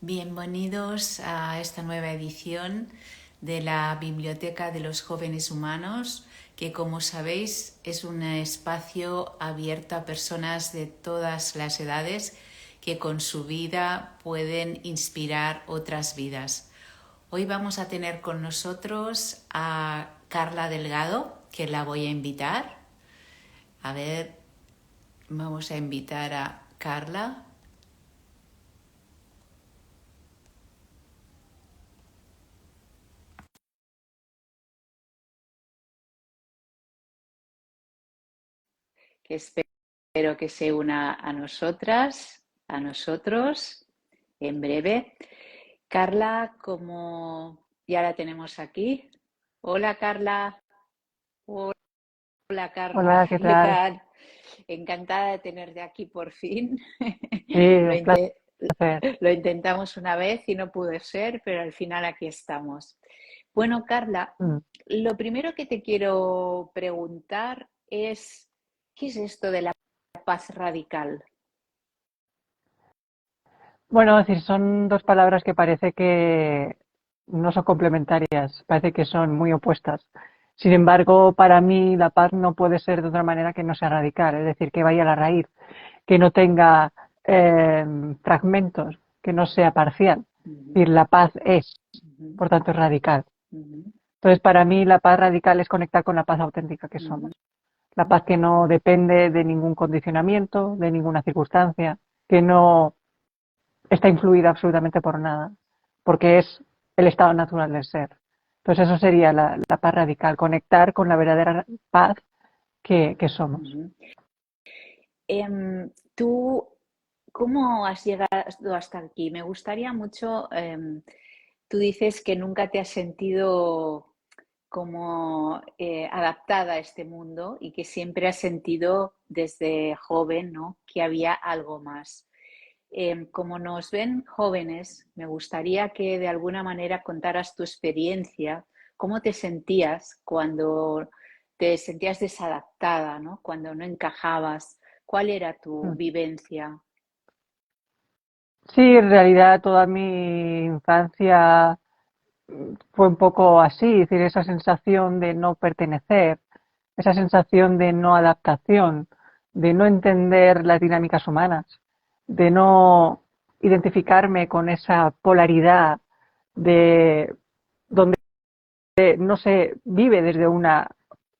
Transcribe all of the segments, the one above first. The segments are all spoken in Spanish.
Bienvenidos a esta nueva edición de la Biblioteca de los Jóvenes Humanos, que como sabéis es un espacio abierto a personas de todas las edades que con su vida pueden inspirar otras vidas. Hoy vamos a tener con nosotros a Carla Delgado, que la voy a invitar. A ver, vamos a invitar a Carla. Que espero que se una a nosotras, a nosotros, en breve. Carla, como ya la tenemos aquí. Hola, Carla. Hola, Carla. Hola, ¿qué ¿Qué tal? tal? Encantada de tenerte aquí por fin. Sí, Lo, un inte- placer. lo intentamos una vez y no pudo ser, pero al final aquí estamos. Bueno, Carla, Mm. lo primero que te quiero preguntar es, ¿qué es esto de la paz radical? Bueno, es decir, son dos palabras que parece que no son complementarias, parece que son muy opuestas. Sin embargo, para mí la paz no puede ser de otra manera que no sea radical, es decir, que vaya a la raíz, que no tenga eh, fragmentos, que no sea parcial. Es Ujú, decir, la paz es, ujú, por tanto, es radical. ujú, Entonces, para mí la paz radical es conectar con la paz auténtica que ujú, somos. La paz que no depende de ningún condicionamiento, de ninguna circunstancia, que no está influida absolutamente por nada, porque es el estado natural del ser. Entonces eso sería la paz radical, conectar con la verdadera paz que somos. ujú. ¿Tú cómo has llegado hasta aquí? Me gustaría mucho, tú dices que nunca te has sentido como adaptada a este mundo y que siempre has sentido desde joven, ¿no?, que había algo más. Como nos ven jóvenes, me gustaría que de alguna manera contaras tu experiencia, cómo te sentías cuando te sentías desadaptada, ¿no?, cuando no encajabas, cuál era tu Mm. vivencia. Sí, en realidad toda mi infancia fue un poco así, es decir, esa sensación de no pertenecer, esa sensación de no adaptación, de no entender las dinámicas humanas, de no identificarme con esa polaridad de donde no se vive desde una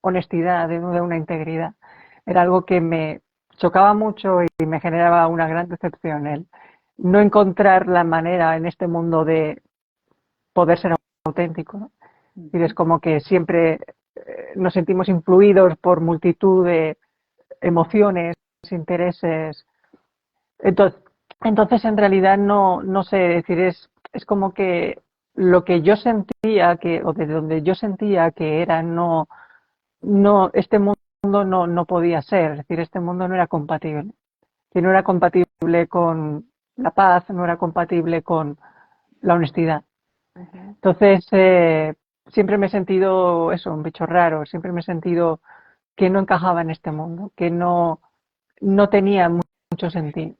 honestidad, de una integridad. Era algo que me chocaba mucho y me generaba una gran decepción el no encontrar la manera en este mundo de poder ser auténtico, ¿no? Y es Ujú, como que siempre nos sentimos influidos por multitud de emociones, intereses. Entonces, entonces en realidad no sé decir, es como que lo que yo sentía que, o de donde yo sentía que era este mundo no podía ser, es decir, este mundo no era compatible, que no era compatible con la paz, no era compatible con la honestidad. ujú, Entonces, siempre me he sentido eso, un bicho raro, siempre me he sentido que no encajaba en este mundo, que no tenía mucho sentido.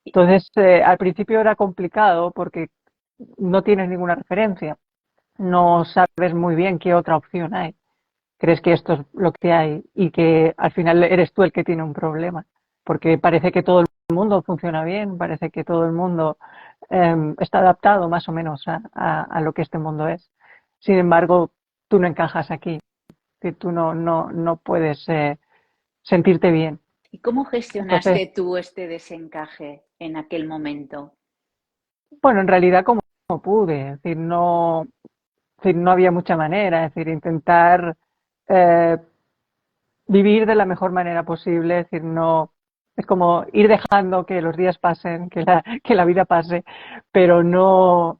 Entonces, al principio era complicado porque no tienes ninguna referencia, no sabes muy bien qué otra opción hay. Crees que esto es lo que hay y que al final eres tú el que tiene un problema, porque parece que todo el mundo funciona bien, parece que todo el mundo está adaptado más o menos a lo que este mundo es. Sin embargo, tú no encajas aquí, que tú no puedes sentirte bien. ¿y cómo Entonces, gestionaste tú este desencaje en aquel momento? bueno, en realidad como pude, es decir, no había mucha manera, es decir, intentar eh, vivir de la mejor manera posible, es decir, no, es como ir dejando que los días pasen, que la vida pase, pero no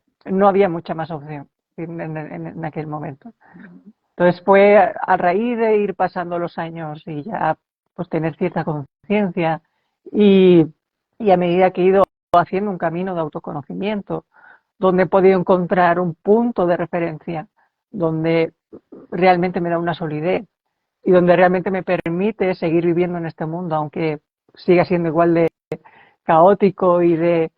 había mucha más opción en aquel momento. Entonces fue a raíz de ir pasando los años y ya pues tener cierta conciencia y, y a medida que he ido haciendo un camino de autoconocimiento, donde he podido encontrar un punto de referencia, donde realmente me da una solidez y donde realmente me permite seguir viviendo en este mundo, aunque siga siendo igual de caótico y de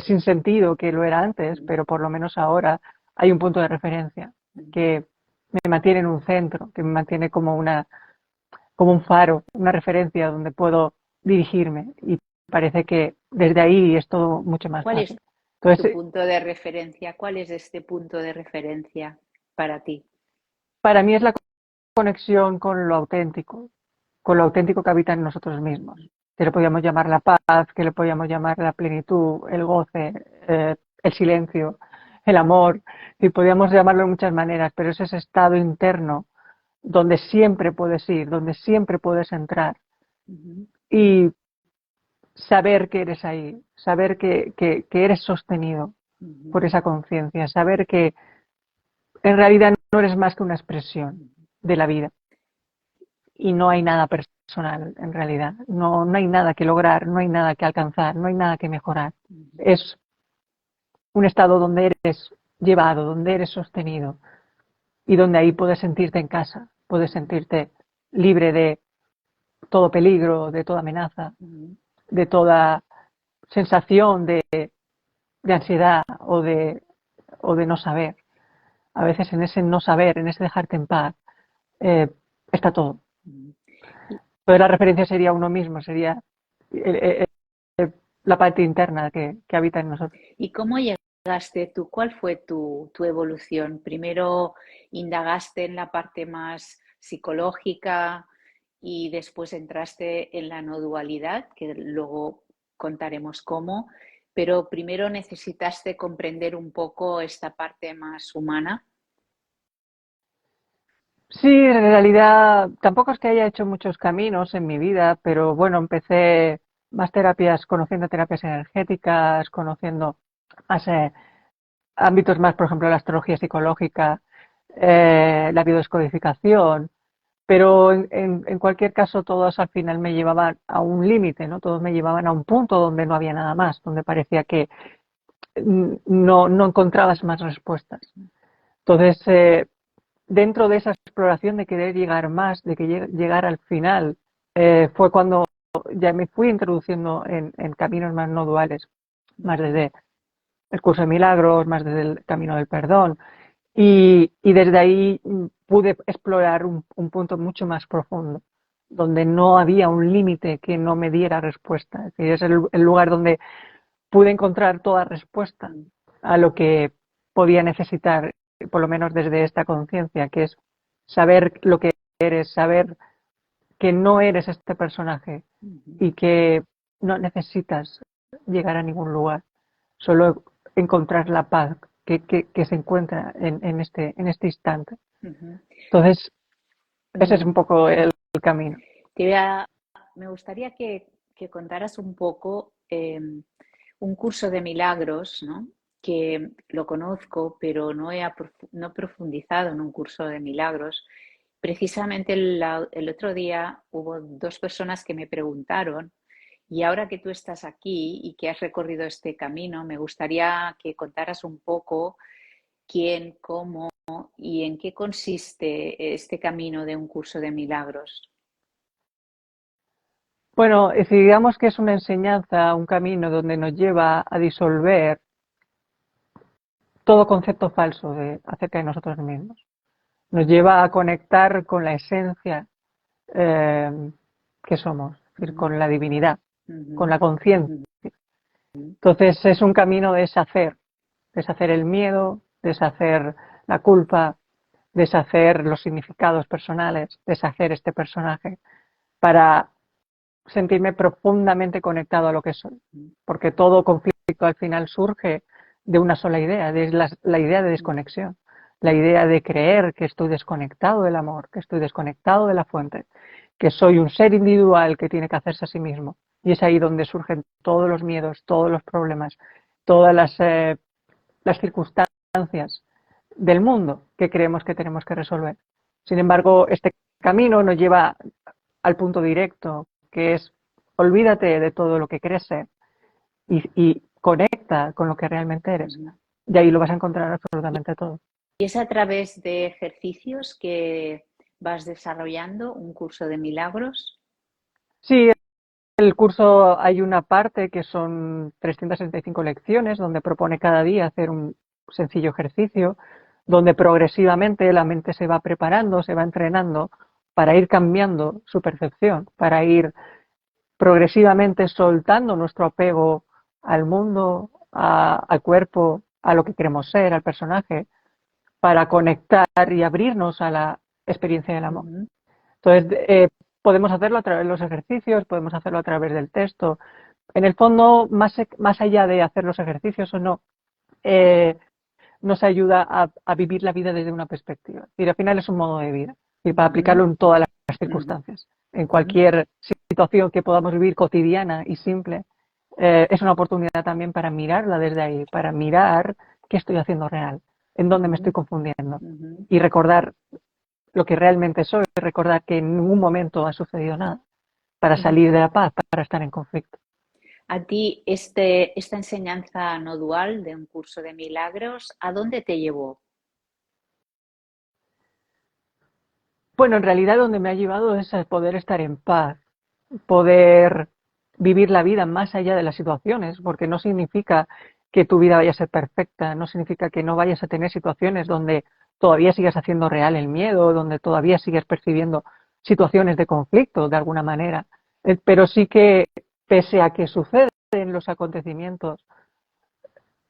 sin sentido que lo era antes, pero por lo menos ahora hay un punto de referencia que me mantiene en un centro, que me mantiene como un faro, una referencia donde puedo dirigirme y parece que desde ahí es todo mucho más ¿Cuál es fácil. tu Entonces, punto de referencia? ¿Cuál es este punto de referencia para ti? para mí es la conexión con lo auténtico que habita en nosotros mismos. Que le podíamos llamar la paz, que le podíamos llamar la plenitud, el goce, el silencio, el amor, y podíamos llamarlo de muchas maneras, pero es ese estado interno donde siempre puedes ir, donde siempre puedes entrar Ujú, y saber que eres ahí, saber que eres sostenido ujú, por esa conciencia, saber que en realidad no eres más que una expresión ujú, de la vida y no hay nada personal en realidad, no hay nada que lograr, no hay nada que alcanzar, no hay nada que mejorar. ujú, Es un estado donde eres llevado, donde eres sostenido y donde ahí puedes sentirte en casa, puedes sentirte libre de todo peligro, de toda amenaza, ujú, de toda sensación de ansiedad o de no saber. A veces en ese no saber, en ese dejarte en paz, eh, está todo. ujú. ¿Y, Entonces la referencia sería uno mismo, sería eh, eh, la parte interna que habita en nosotros. y cómo llegaste tú? ¿Cuál fue tu evolución? Primero indagaste en la parte más psicológica y después entraste en la no dualidad, que luego contaremos cómo, pero primero necesitaste comprender un poco esta parte más humana. Sí, en realidad tampoco es que haya hecho muchos caminos en mi vida, pero bueno, empecé más terapias, conociendo terapias energéticas, conociendo más, ámbitos más, por ejemplo, la astrología psicológica, la biodescodificación, pero en cualquier caso todos al final me llevaban a un límite, ¿no? Todos me llevaban a un punto donde no había nada más, donde parecía que no encontrabas más respuestas. Entonces, dentro de esa exploración de querer llegar más, de que llegar al final, fue cuando ya me fui introduciendo en caminos más no duales, más desde el curso de milagros, más desde el camino del perdón. Y desde ahí pude explorar un punto mucho más profundo, donde no había un límite que no me diera respuesta. Es decir, es el lugar donde pude encontrar toda respuesta a lo que podía necesitar, por lo menos desde esta conciencia, que es saber lo que eres, saber que no eres este personaje y que no necesitas llegar a ningún lugar, solo encontrar la paz que se encuentra en este instante. Entonces, ese es un poco el camino. Te voy a- Me gustaría que contaras un poco un curso de milagros, ¿no? Que lo conozco, pero no he profundizado en un curso de milagros. Precisamente el otro día hubo dos personas que me preguntaron, y ahora que tú estás aquí y que has recorrido este camino, me gustaría que contaras un poco quién, cómo y en qué consiste este camino de un curso de milagros. Bueno, si digamos que es una enseñanza, un camino donde nos lleva a disolver todo concepto falso acerca de nosotros mismos. Nos lleva a conectar con la esencia eh, que somos, es decir, Ujú, con la divinidad, con ujú, la conciencia. ujú, Entonces es un camino de deshacer el miedo, deshacer la culpa, deshacer los significados personales, deshacer este personaje para sentirme profundamente conectado a lo que soy. Porque todo conflicto al final surge de una sola idea, de la idea de desconexión, la idea de creer que estoy desconectado del amor, que estoy desconectado de la fuente, que soy un ser individual que tiene que hacerse a sí mismo. Y es ahí donde surgen todos los miedos, todos los problemas, todas las circunstancias del mundo que creemos que tenemos que resolver. Sin embargo, este camino nos lleva al punto directo, que es olvídate de todo lo que crees ser y conecta con lo que realmente eres. ujú. Y ahí lo vas a encontrar absolutamente todo. Y es a través de ejercicios que vas desarrollando un curso de milagros. Sí, el curso hay una parte que son 365 lecciones donde propone cada día hacer un sencillo ejercicio, donde progresivamente la mente se va preparando, se va entrenando para ir cambiando su percepción, para ir progresivamente soltando nuestro apego al mundo, al cuerpo, a lo que queremos ser, al personaje, para conectar y abrirnos a la experiencia del amor. Ujú, Entonces, podemos hacerlo a través de los ejercicios, podemos hacerlo a través del texto. En el fondo, más allá de hacer los ejercicios o no, eh, nos ayuda a vivir la vida desde una perspectiva. Y al final es un modo de vida y para ujú, aplicarlo en todas las ujú, circunstancias. En ujú, cualquier situación que podamos vivir cotidiana y simple, es una oportunidad también para mirarla desde ahí, para mirar qué estoy haciendo real, en dónde me estoy ujú, confundiendo ujú, y recordar lo que realmente soy, recordar que en ningún momento ha sucedido nada para ujú. salir de la paz, para estar en conflicto. A ti, esta enseñanza no dual de un curso de milagros, ¿a dónde te llevó? Bueno, en realidad donde me ha llevado es a poder estar en paz, poder vivir la vida más allá de las situaciones, porque no significa que tu vida vaya a ser perfecta, no significa que no vayas a tener situaciones donde todavía sigas haciendo real el miedo, donde todavía sigas percibiendo situaciones de conflicto de alguna manera, pero sí que pese a que suceden los acontecimientos,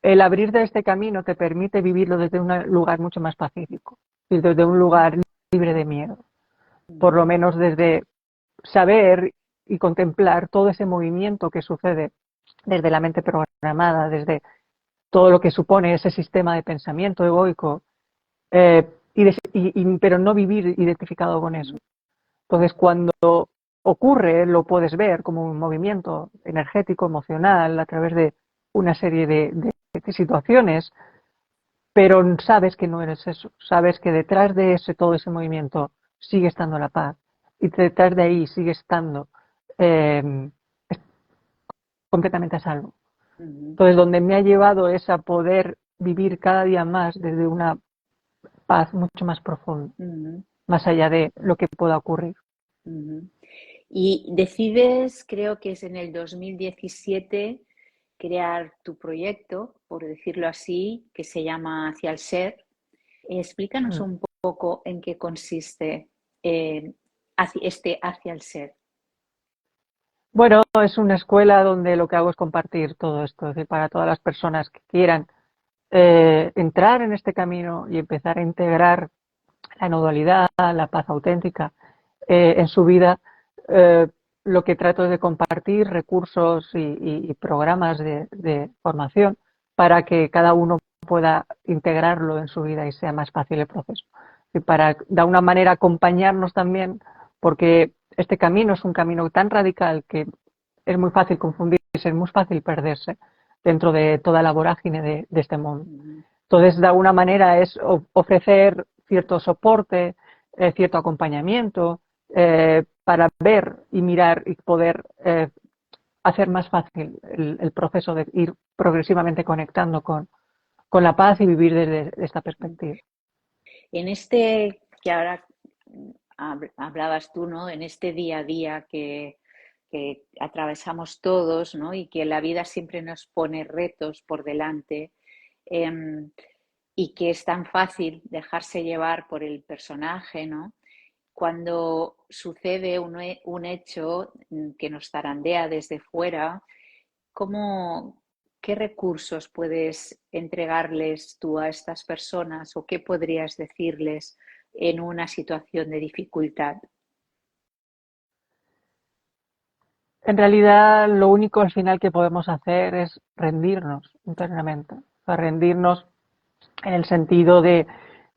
el abrir de este camino te permite vivirlo desde un lugar mucho más pacífico y desde un Ujú, lugar libre de miedo, por lo ujú, menos desde saber y contemplar todo ese movimiento que sucede desde la mente programada, desde todo lo que supone ese sistema de pensamiento egoico, pero no vivir identificado con eso. ujú, Entonces, cuando ocurre, lo puedes ver como un movimiento energético, emocional, a través de una serie de situaciones, pero sabes que no eres eso, sabes que detrás de todo ese movimiento sigue estando la paz y detrás de ahí sigue estando eh, completamente a salvo. ujú, Entonces, donde me ha llevado es a poder vivir cada día más desde una paz mucho más profunda, ujú, más allá de lo que pueda ocurrir. ujú. Y decides, creo que es en el 2017, crear tu proyecto, por decirlo así, que se llama Hacia el Ser. Explícanos Mm. un poco en qué consiste Hacia el Ser. Bueno, es una escuela donde lo que hago es compartir todo esto, es decir, para todas las personas que quieran entrar en este camino y empezar a integrar la no dualidad, la paz auténtica en su vida, eh, lo que trato es de compartir recursos y programas de formación para que cada uno pueda integrarlo en su vida y sea más fácil el proceso. Y para, de alguna manera, acompañarnos también, porque este camino es un camino tan radical que es muy fácil confundirse, es muy fácil perderse dentro de toda la vorágine de este mundo. Ujú, Entonces, de alguna manera es ofrecer cierto soporte, cierto acompañamiento para ver y mirar y poder hacer más fácil el proceso de ir progresivamente conectando con la paz y vivir desde esta ujú. perspectiva. En este que ahora hablabas tú, ¿no? En este día a día que atravesamos todos, ¿no? Y que la vida siempre nos pone retos por delante, em, y que es tan fácil dejarse llevar por el personaje, ¿no? Cuando sucede un hecho que nos zarandea desde fuera, ¿cómo, qué recursos puedes entregarles tú a estas personas o qué podrías decirles en una situación de dificultad? En realidad, lo único al final que podemos hacer es rendirnos internamente, o sea, rendirnos en el sentido de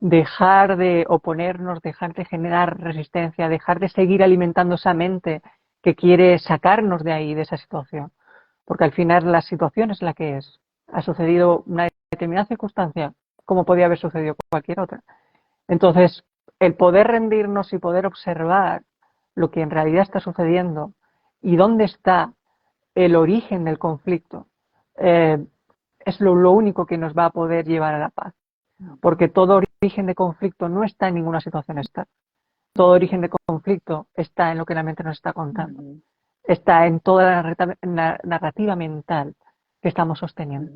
dejar de oponernos, dejar de generar resistencia, dejar de seguir alimentando esa mente que quiere sacarnos de ahí, de esa situación. Porque al final la situación es la que es. Ha sucedido una determinada circunstancia, como podía haber sucedido cualquier otra. Entonces, el poder rendirnos y poder observar lo que en realidad está sucediendo y dónde está el origen del conflicto, eh, es lo único que nos va a poder llevar a la paz porque todo origen de conflicto no está en ninguna situación externa. Todo origen de conflicto está en lo que la mente nos está contando. está en toda la narrativa mental que estamos sosteniendo.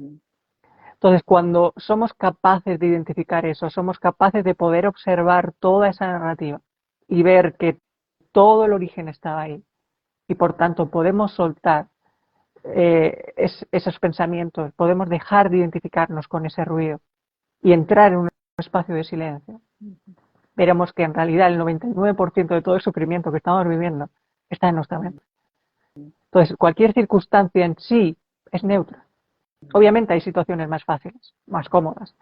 Entonces, cuando somos capaces de identificar eso, somos capaces de poder observar toda esa narrativa y ver que todo el origen estaba ahí y por tanto podemos soltar esos pensamientos, podemos dejar de identificarnos con ese ruido y entrar en un espacio de silencio, veremos que en realidad el 99% de todo el sufrimiento que estamos viviendo está en nuestra mente. Entonces, cualquier circunstancia en sí es neutra. Obviamente hay situaciones más fáciles, más cómodas,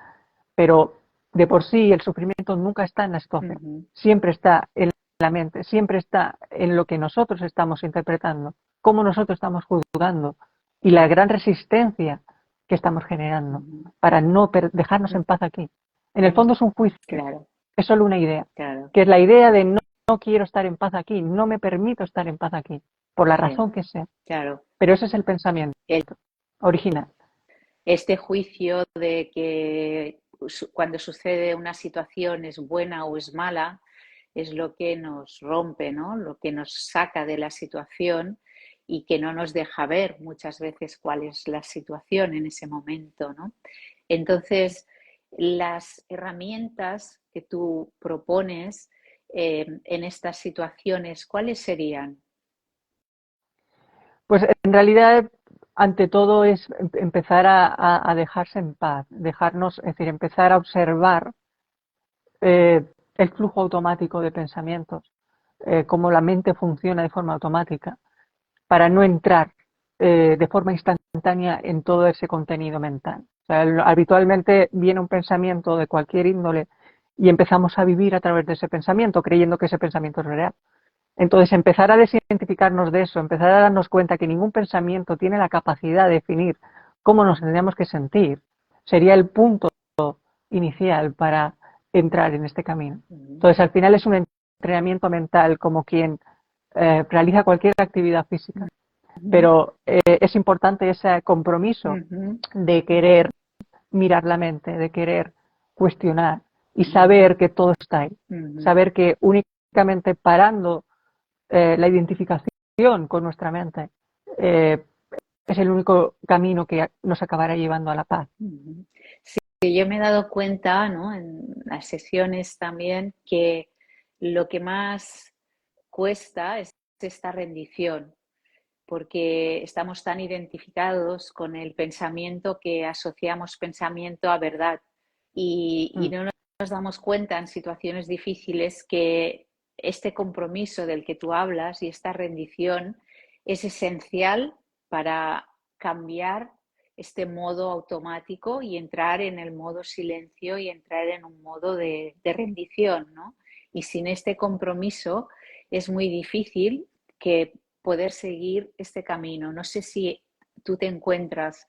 pero de por sí el sufrimiento nunca está en la situación, siempre está en la mente, siempre está en lo que nosotros estamos interpretando, cómo nosotros estamos juzgando y la gran resistencia que estamos generando para no dejarnos en paz aquí. En el fondo es un juicio, Claro, es solo una idea, claro, que es la idea de no quiero estar en paz aquí, no me permito estar en paz aquí, por la sí, razón que sea. claro. Pero ese es el pensamiento original. Este juicio de que cuando sucede una situación es buena o es mala, es lo que nos rompe, ¿no? Lo que nos saca de la situación y que no nos deja ver muchas veces cuál es la situación en ese momento, ¿no? Entonces, las herramientas que tú propones en estas situaciones, ¿cuáles serían? Pues en realidad, ante todo, es empezar a dejarse en paz, dejarnos, es decir, empezar a observar el flujo automático de pensamientos, cómo la mente funciona de forma automática, para no entrar de forma instantánea en todo ese contenido mental. O sea, habitualmente viene un pensamiento de cualquier índole y empezamos a vivir a través de ese pensamiento, creyendo que ese pensamiento es real. Entonces, empezar a desidentificarnos de eso, empezar a darnos cuenta que ningún pensamiento tiene la capacidad de definir cómo nos tendríamos que sentir, sería el punto inicial para entrar en este camino. Entonces, al final es un entrenamiento mental como quien realiza cualquier actividad física, pero es importante ese compromiso de querer mirar la mente, de querer cuestionar y saber que todo está ahí, saber que únicamente parando la identificación con nuestra mente eh, es el único camino que nos acabará llevando a la paz. Sí, yo me he dado cuenta, ¿no? En las sesiones también que lo que más cuesta es esta rendición, porque estamos tan identificados con el pensamiento que asociamos pensamiento a verdad y no nos damos cuenta en situaciones difíciles que este compromiso del que tú hablas y esta rendición es esencial para cambiar este modo automático y entrar en el modo silencio y entrar en un modo de rendición, ¿no? Y sin este compromiso es muy difícil que poder seguir este camino. No sé si tú te encuentras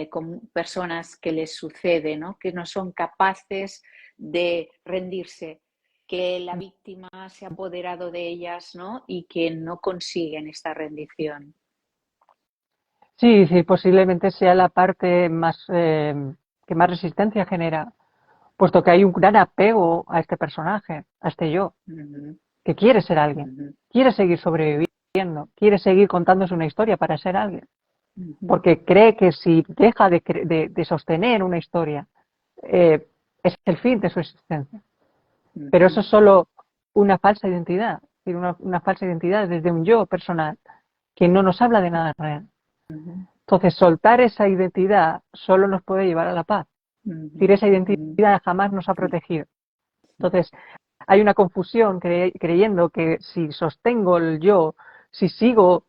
con personas que les sucede, ¿no? Que no son capaces de rendirse, que la víctima se ha apoderado de ellas, ¿no? Y que no consiguen esta rendición. Sí, sí, posiblemente sea la parte más que más resistencia genera, puesto que hay un gran apego a este personaje, a este yo, que quiere ser alguien, quiere seguir sobreviviendo, quiere seguir contándose una historia para ser alguien, porque cree que si deja de sostener una historia, es el fin de su existencia. Pero eso es solo una falsa identidad, una falsa identidad desde un yo personal, que no nos habla de nada real. Entonces, soltar esa identidad solo nos puede llevar a la paz. Es decir, esa identidad jamás nos ha protegido. Entonces, hay una confusión creyendo que si sostengo el yo, si sigo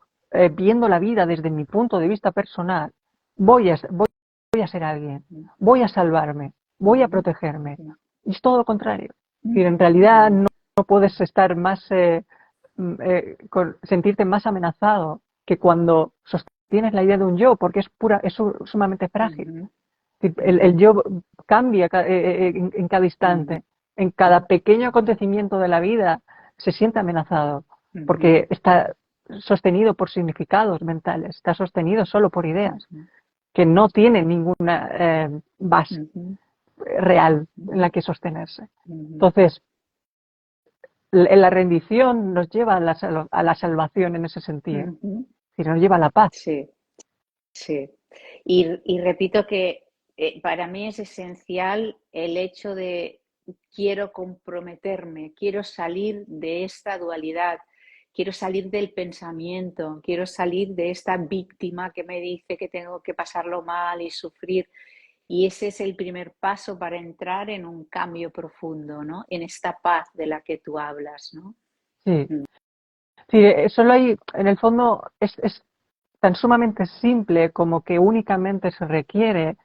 viendo la vida desde mi punto de vista personal, voy a ser alguien, voy a salvarme, voy a protegerme. Y es todo lo contrario. Es decir, en realidad no puedes estar más, sentirte más amenazado que cuando sostienes la idea de un yo, porque es sumamente frágil. El yo cambia en cada instante, en cada pequeño acontecimiento de la vida se siente amenazado, porque está sostenido por significados mentales, está sostenido solo por ideas que no tienen ninguna base real en la que sostenerse. Entonces, la rendición nos lleva a la salvación en ese sentido, Ujú. y nos lleva a la paz. Sí, sí. Y repito que para mí es esencial el hecho de quiero comprometerme, quiero salir de esta dualidad, quiero salir del pensamiento, quiero salir de esta víctima que me dice que tengo que pasarlo mal y sufrir. Y ese es el primer paso para entrar en un cambio profundo, ¿no? En esta paz de la que tú hablas, ¿no? Sí, Mm. sí, solo hay, en el fondo, es tan sumamente simple como que únicamente se requiere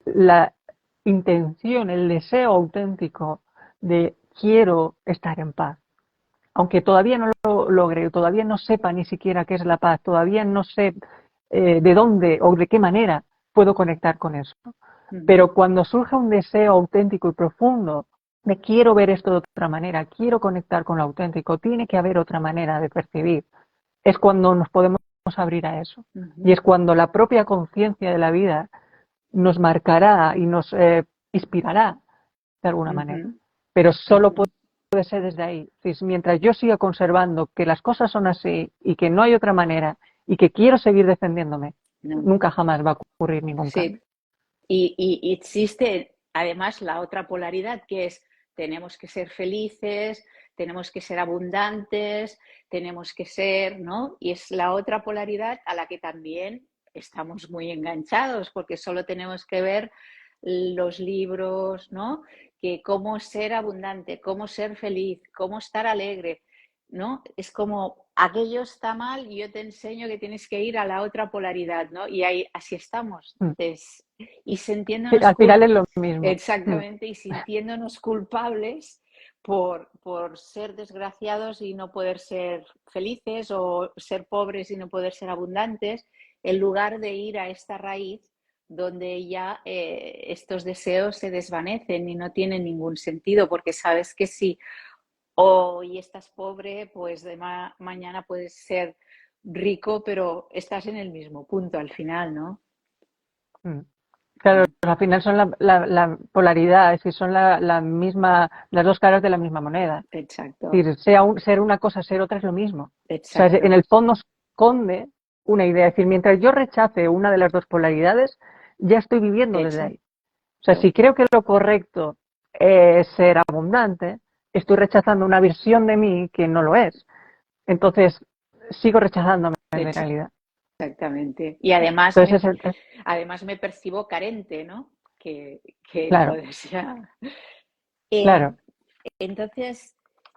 la intención, el deseo auténtico de quiero estar en paz. Aunque todavía no lo logre, todavía no sepa ni siquiera qué es la paz, todavía no sé de dónde o de qué manera puedo conectar con eso. Ujú. Pero cuando surge un deseo auténtico y profundo de quiero ver esto de otra manera, quiero conectar con lo auténtico, tiene que haber otra manera de percibir, es cuando nos podemos abrir a eso. Y Ujú. es cuando la propia conciencia de la vida nos marcará y nos inspirará de alguna manera. Ujú. Pero solo Ujú. puede ser desde ahí. Si mientras yo siga conservando que las cosas son así y que no hay otra manera y que quiero seguir defendiéndome, No. nunca jamás va a ocurrir ningún Sí, cambio. y existe además la otra polaridad que es tenemos que ser felices, tenemos que ser abundantes, tenemos que ser, ¿no? Y es la otra polaridad a la que también estamos muy enganchados porque solo tenemos que ver los libros, ¿no? Que cómo ser abundante, cómo ser feliz, cómo estar alegre, ¿no? Es como aquello está mal y yo te enseño que tienes que ir a la otra polaridad, ¿no? Y ahí así estamos. Mm. Y Sí, sintiéndonos al final es lo mismo. Mm. exactamente y sintiéndonos culpables por ser desgraciados y no poder ser felices o ser pobres y no poder ser abundantes, en lugar de ir a esta raíz donde ya estos deseos se desvanecen y no tienen ningún sentido, porque sabes que si hoy estás pobre, pues de mañana puedes ser rico, pero estás en el mismo punto al final, ¿no? Mm. Claro, al final son la polaridad, es decir, son la misma, las dos caras de la misma moneda. Es Exacto, decir, ser una cosa, ser otra es lo mismo. O sea, en exacto, el fondo esconde una idea. Es decir, mientras yo rechace una de las dos polaridades, ya estoy viviendo desde exacto. ahí. O sea, si creo que lo correcto es ser abundante, estoy rechazando una versión de mí que no lo es. Entonces, sigo rechazándome en realidad. Exactamente. Y además Entonces, además me percibo carente, ¿no? Que claro, entonces ya. claro. Eh, entonces,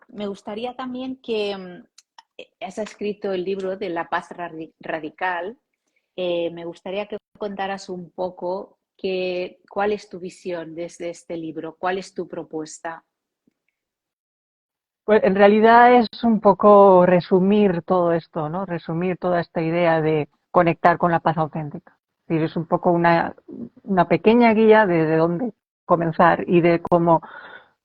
me gustaría también que has escrito el libro de la paz radical. Me gustaría que contaras un poco cuál es tu visión desde este libro, cuál es tu propuesta. Pues en realidad es un poco resumir todo esto, ¿no? Resumir toda esta idea de conectar con la paz auténtica. Es decir, es un poco una pequeña guía de dónde comenzar y de cómo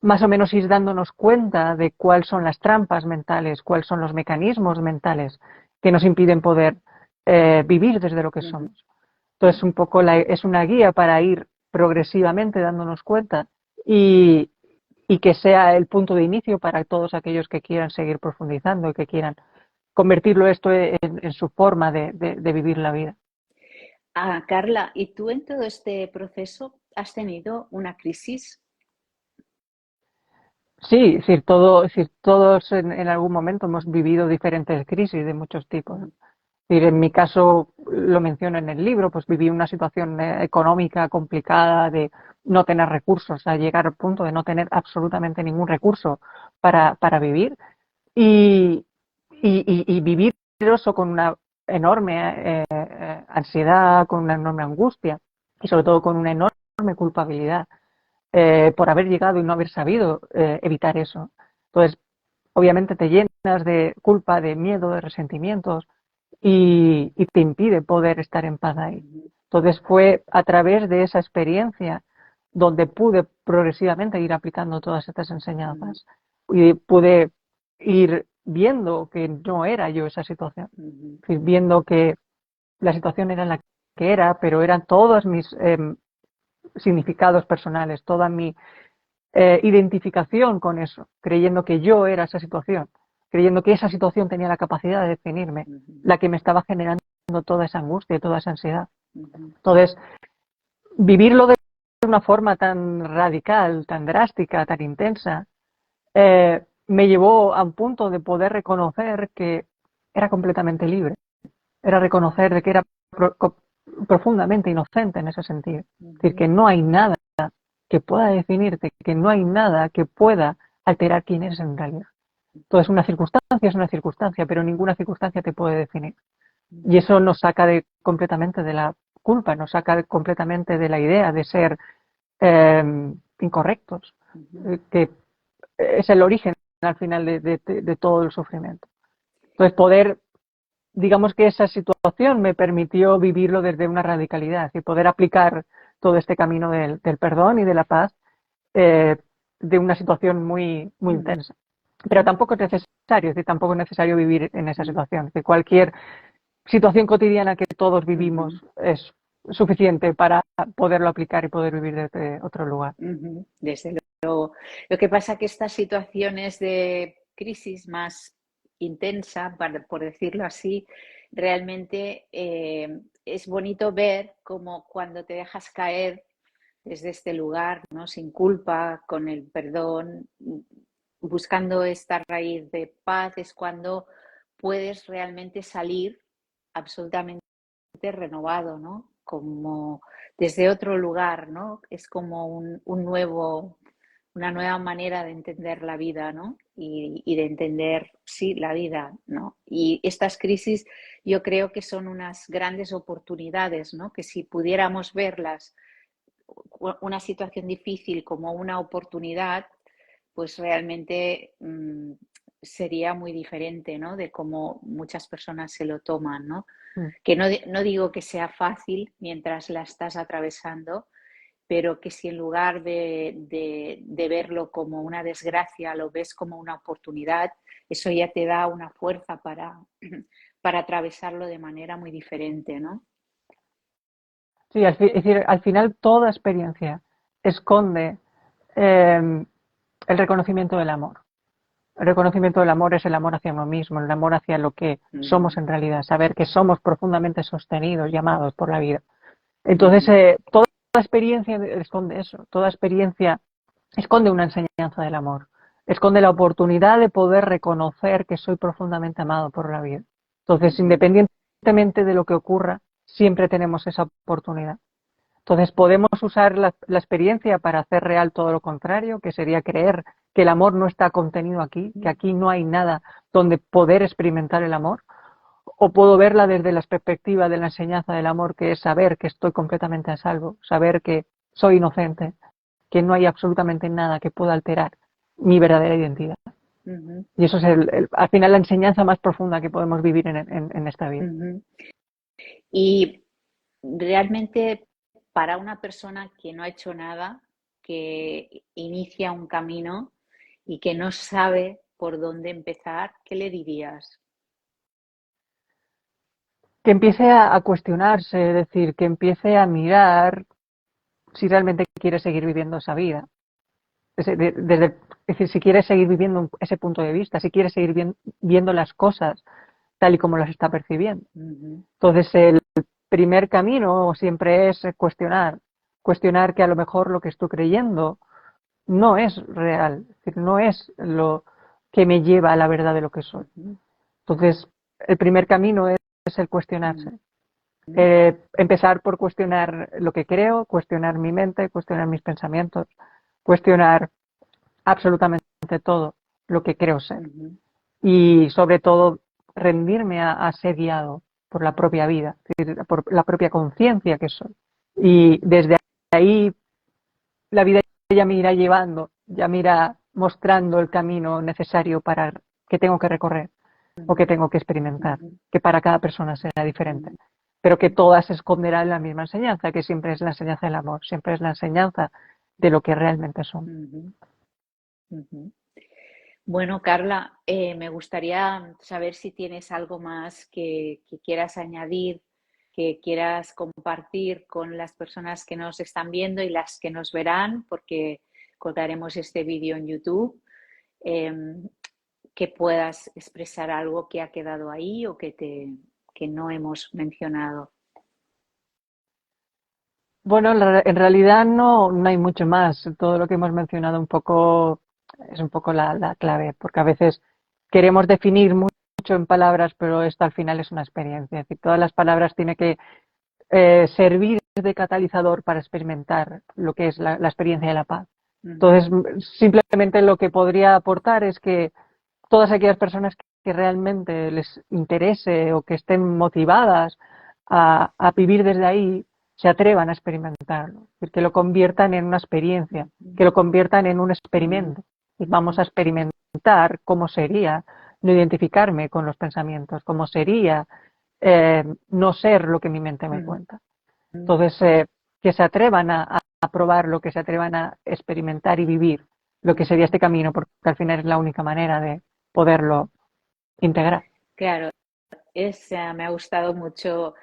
más o menos ir dándonos cuenta de cuáles son las trampas mentales, cuáles son los mecanismos mentales que nos impiden poder vivir desde lo que Ujú. somos. Entonces, un poco es una guía para ir progresivamente dándonos cuenta y, y que sea el punto de inicio para todos aquellos que quieran seguir profundizando y que quieran convertirlo esto en su forma de vivir la vida. Ah, Carla, ¿y tú en todo este proceso has tenido una crisis? Sí, es decir, todos en algún momento hemos vivido diferentes crisis de muchos tipos. Ujú. Es decir, en mi caso, lo menciono en el libro, pues viví una situación económica complicada de no tener recursos, a llegar al punto de no tener absolutamente ningún recurso para vivir y, y vivir eso con una enorme ansiedad, con una enorme angustia y sobre todo con una enorme culpabilidad por haber llegado y no haber sabido evitar eso. Entonces, obviamente te llenas de culpa, de miedo, de resentimientos y te impide poder estar en paz ahí. Ujú. Entonces fue a través de esa experiencia donde pude progresivamente ir aplicando todas estas Ujú. enseñanzas y pude ir viendo que no era yo esa situación, Ujú. es decir, viendo que la situación era la que era, pero eran todos mis significados personales, toda mi identificación con eso, creyendo que yo era esa situación, creyendo que esa situación tenía la capacidad de definirme, la que me estaba generando toda esa angustia y toda esa ansiedad. Entonces, vivirlo de una forma tan radical, tan drástica, tan intensa, me llevó a un punto de poder reconocer que era completamente libre, era reconocer de que era profundamente inocente en ese sentido. Es decir, que no hay nada que pueda definirte, que no hay nada que pueda alterar quién eres en realidad. Entonces, una circunstancia es una circunstancia, pero ninguna circunstancia te puede definir. Y eso nos saca completamente de la culpa, nos saca completamente de la idea de ser incorrectos, que es el origen al final de todo el sufrimiento. Entonces, digamos que esa situación me permitió vivirlo desde una radicalidad y poder aplicar todo este camino del perdón y de la paz de una situación muy, muy intensa. Pero tampoco es necesario, es decir, tampoco es necesario vivir en esa situación. Que cualquier situación cotidiana que todos vivimos es suficiente para poderlo aplicar y poder vivir desde otro lugar. Desde luego. Lo que pasa es que estas situaciones de crisis más intensa, por decirlo así, realmente es bonito ver cómo cuando te dejas caer desde este lugar, ¿no? Sin culpa, con el perdón, buscando esta raíz de paz, es cuando puedes realmente salir absolutamente renovado, ¿no? Como desde otro lugar, ¿no? Es como una nueva manera de entender la vida, ¿no? Y de entender, sí, la vida, ¿no? Y estas crisis yo creo que son unas grandes oportunidades, ¿no? Que si pudiéramos verlas, una situación difícil como una oportunidad, pues realmente sería muy diferente, ¿no? De cómo muchas personas se lo toman, ¿no? Que no digo que sea fácil mientras la estás atravesando, pero que si en lugar de verlo como una desgracia, lo ves como una oportunidad, eso ya te da una fuerza para atravesarlo de manera muy diferente, ¿no? Sí, es decir, al final toda experiencia esconde el reconocimiento del amor. El reconocimiento del amor es el amor hacia uno mismo, el amor hacia lo que somos en realidad, saber que somos profundamente sostenidos y amados por la vida. Entonces, toda experiencia esconde eso, toda experiencia esconde una enseñanza del amor, esconde la oportunidad de poder reconocer que soy profundamente amado por la vida. Entonces, independientemente de lo que ocurra, siempre tenemos esa oportunidad. Entonces podemos usar la experiencia para hacer real todo lo contrario, que sería creer que el amor no está contenido aquí, que aquí no hay nada donde poder experimentar el amor, o puedo verla desde la perspectiva de la enseñanza del amor, que es saber que estoy completamente a salvo, saber que soy inocente, que no hay absolutamente nada que pueda alterar mi verdadera identidad. Y eso es al final la enseñanza más profunda que podemos vivir en esta vida. Y realmente para una persona que no ha hecho nada, que inicia un camino y que no sabe por dónde empezar, ¿qué le dirías? Que empiece a cuestionarse, es decir, que empiece a mirar si realmente quiere seguir viviendo esa vida. Es decir, si quiere seguir viviendo ese punto de vista, si quiere seguir viendo las cosas tal y como las está percibiendo. Entonces, el primer camino siempre es cuestionar que a lo mejor lo que estoy creyendo no es real, es decir, no es lo que me lleva a la verdad de lo que soy. Entonces, el primer camino es el cuestionarse. Empezar por cuestionar lo que creo, cuestionar mi mente, cuestionar mis pensamientos, cuestionar absolutamente todo lo que creo ser. Y sobre todo rendirme a ser guiado por la propia vida, por la propia conciencia que soy. Y desde ahí la vida ya me irá llevando, ya me irá mostrando el camino necesario para que tengo que recorrer o que tengo que experimentar, que para cada persona será diferente, pero que todas se esconderán en la misma enseñanza, que siempre es la enseñanza del amor, siempre es la enseñanza de lo que realmente son. Bueno, Carla, me gustaría saber si tienes algo más que quieras añadir, que quieras compartir con las personas que nos están viendo y las que nos verán, porque colgaremos este vídeo en YouTube, que puedas expresar algo que ha quedado ahí o que no hemos mencionado. Bueno, en realidad no hay mucho más. Todo lo que hemos mencionado un poco es un poco la clave, porque a veces queremos definir mucho en palabras, pero esto al final es una experiencia. Es decir, todas las palabras tienen que servir de catalizador para experimentar lo que es la experiencia de la paz. Entonces, simplemente lo que podría aportar es que todas aquellas personas que realmente les interese o que estén motivadas a vivir desde ahí, se atrevan a experimentarlo, que lo conviertan en una experiencia, que lo conviertan en un experimento. Y vamos a experimentar cómo sería no identificarme con los pensamientos, cómo sería no ser lo que mi mente me cuenta. Entonces, que se atrevan a probarlo, que se atrevan a experimentar y vivir lo que sería este camino, porque al final es la única manera de poderlo integrar. Claro, me ha gustado mucho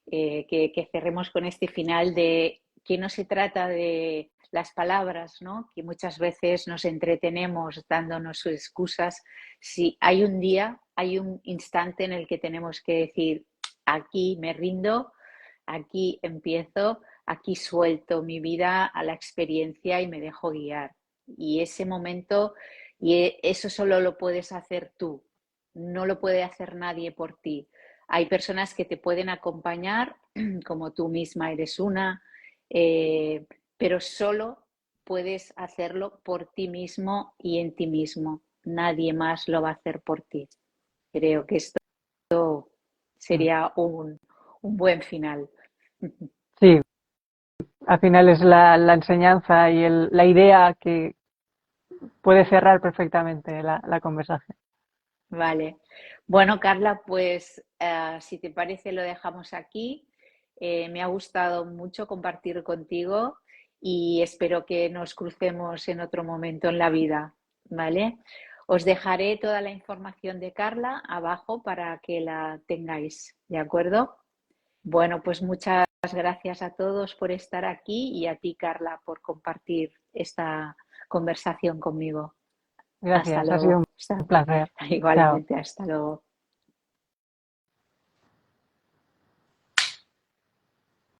que cerremos con este final de que no se trata de las palabras, ¿no? Que muchas veces nos entretenemos dándonos excusas. Si hay un día, hay un instante en el que tenemos que decir, aquí me rindo, aquí empiezo, aquí suelto mi vida a la experiencia y me dejo guiar. Y ese momento, eso solo lo puedes hacer tú, no lo puede hacer nadie por ti. Hay personas que te pueden acompañar, como tú misma eres una, pero solo puedes hacerlo por ti mismo y en ti mismo. Nadie más lo va a hacer por ti. Creo que esto sería un buen final. Sí, al final es la enseñanza y la idea que puede cerrar perfectamente la conversación. Vale. Bueno, Carla, pues si te parece lo dejamos aquí. Me ha gustado mucho compartir contigo y espero que nos crucemos en otro momento en la vida, ¿vale? Os dejaré toda la información de Carla abajo para que la tengáis, ¿de acuerdo? Bueno, pues muchas gracias a todos por estar aquí y a ti, Carla, por compartir esta conversación conmigo. Hasta Gracias, ha sido luego. un placer. Chao. Igualmente, hasta luego.